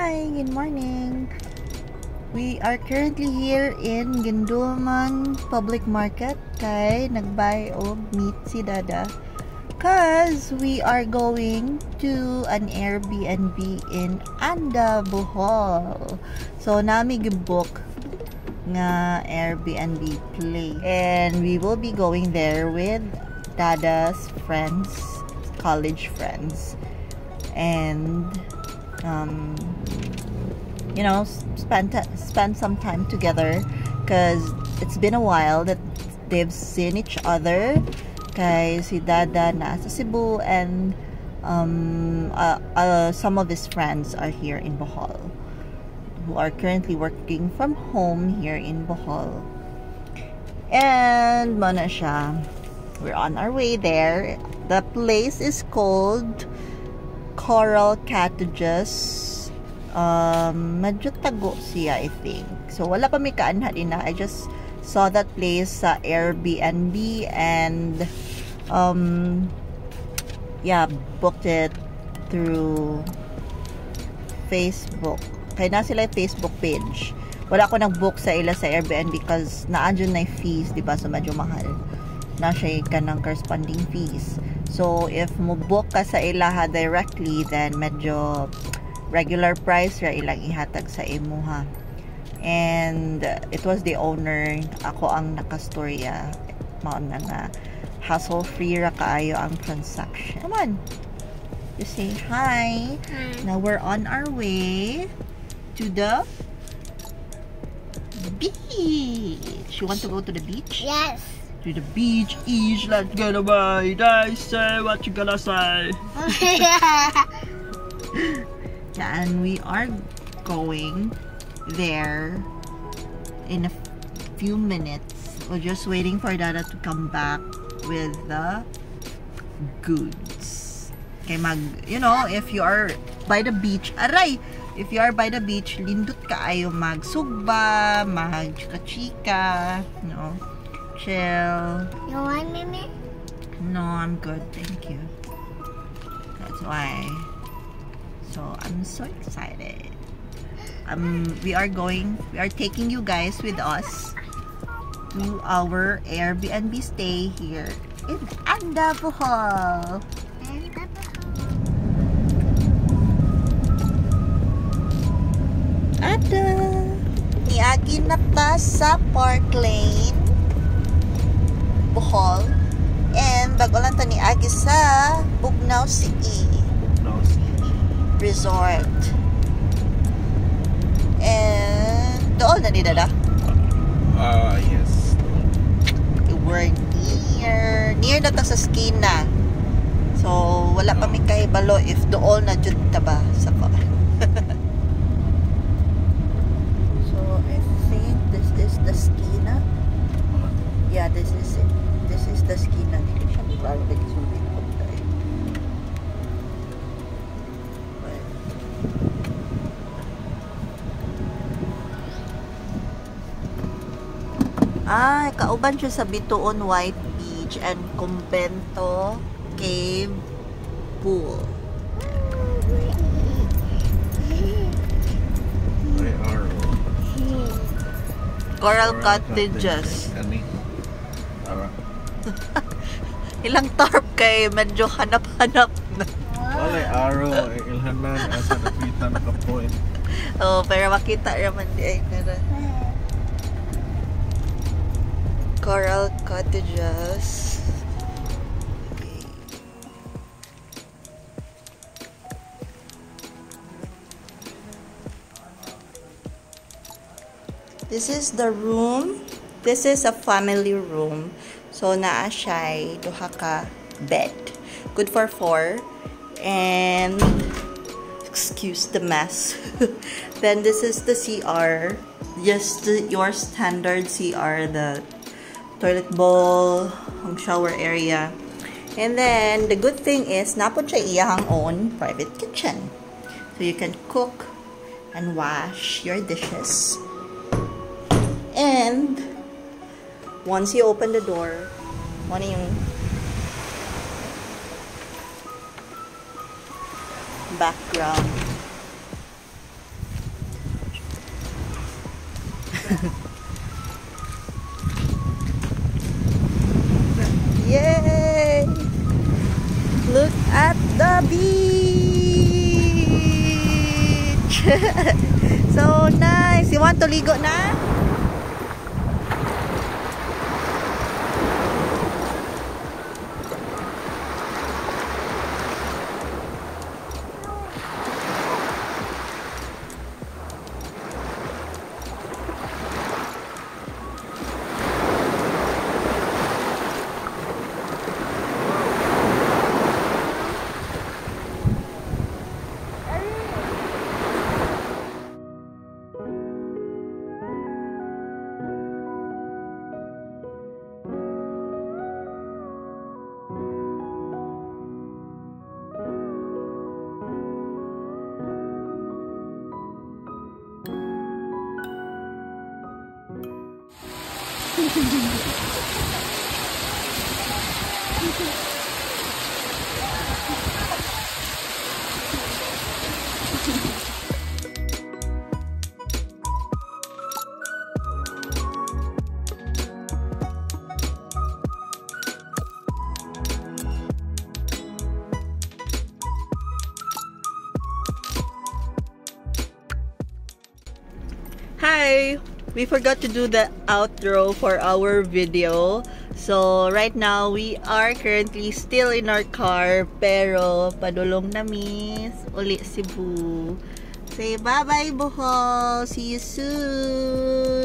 Hi, good morning. We are currently here in Ginduman Public Market kay nagbuy og meat si Dada cause we are going to an Airbnb in Anda, Bohol. So nami gibook nga Airbnb place and we will be going there with Dada's friends, college friends, and you know, spend some time together because it's been a while that they've seen each other. Kay si Dada nasa Cebu and some of his friends are here in Bohol who are currently working from home here in Bohol. And mana siya, we're on our way there. The place is called Coral Cottages. Medyo tago siya, I think. So wala pa may kaanha din na. I just saw that place sa Airbnb and yeah, booked it through Facebook. Kaya na sila yung Facebook page. Wala ko nag-book sa ila sa Airbnb because naadyo na yung fees, diba? So medyo mahal na siya ka ng corresponding fees. So if mo book ka sa ilaha directly, then medyo regular price ra ilang ihatag sa imuha. And it was the owner, ako ang nakastorya. Mao na nga hassle free ra kaayo ang transaction. Come on, you say hi. Now we're on our way to the beach. You want to go to the beach? Yes. To the beach, Ish, let's get away. They say what you gonna say. Yeah, and we are going there in a few minutes. We're just waiting for Dada to come back with the goods. Okay, you know, if you are by the beach, aray! If you are by the beach, lindot kaayo magsugba, mag-chika-chika, you know, chill. You want me? No, I'm good, thank you. That's why. So I'm so excited. We are taking you guys with us to our Airbnb stay here in Anda, Bohol. Ada niagi na ta sa Park Lane, Bohol, and bago lang ta niagi sa Bugnaw City Resort. And doon na ni Dada? Yes. We're near na ta sa Skina. So wala pa mi kahibalo if doon na jud ta ba sa ko. So I think this is the Skina. Yeah, this is it. This is the Skina. Dili siya klaro dili sumit ko tayo. Kauban siya sa Bituon White Beach and Convento Cave Pool. Coral Cottages. Ilang tarp kay medyo hanap-hanap na. Wala araw, ilhanan asa napita naka-point. Oh, pero makita naman di ay nara. Coral Cottages. Okay. This is the room. This is a family room. So naa siya duha ka bed. Good for 4. And excuse the mess. Then this is the CR. Just your standard CR, the toilet bowl, ang shower area. And then the good thing is napod siya iyang own private kitchen. So you can cook and wash your dishes. And once you open the door, ano yung background. Yay! Look at the beach! So nice! You want to ligo na? Hi! We forgot to do the outro for our video. So, right now, we are currently still in our car. Pero, padulong na miss. Uli Cebu. Say bye-bye, Bohol! See you soon!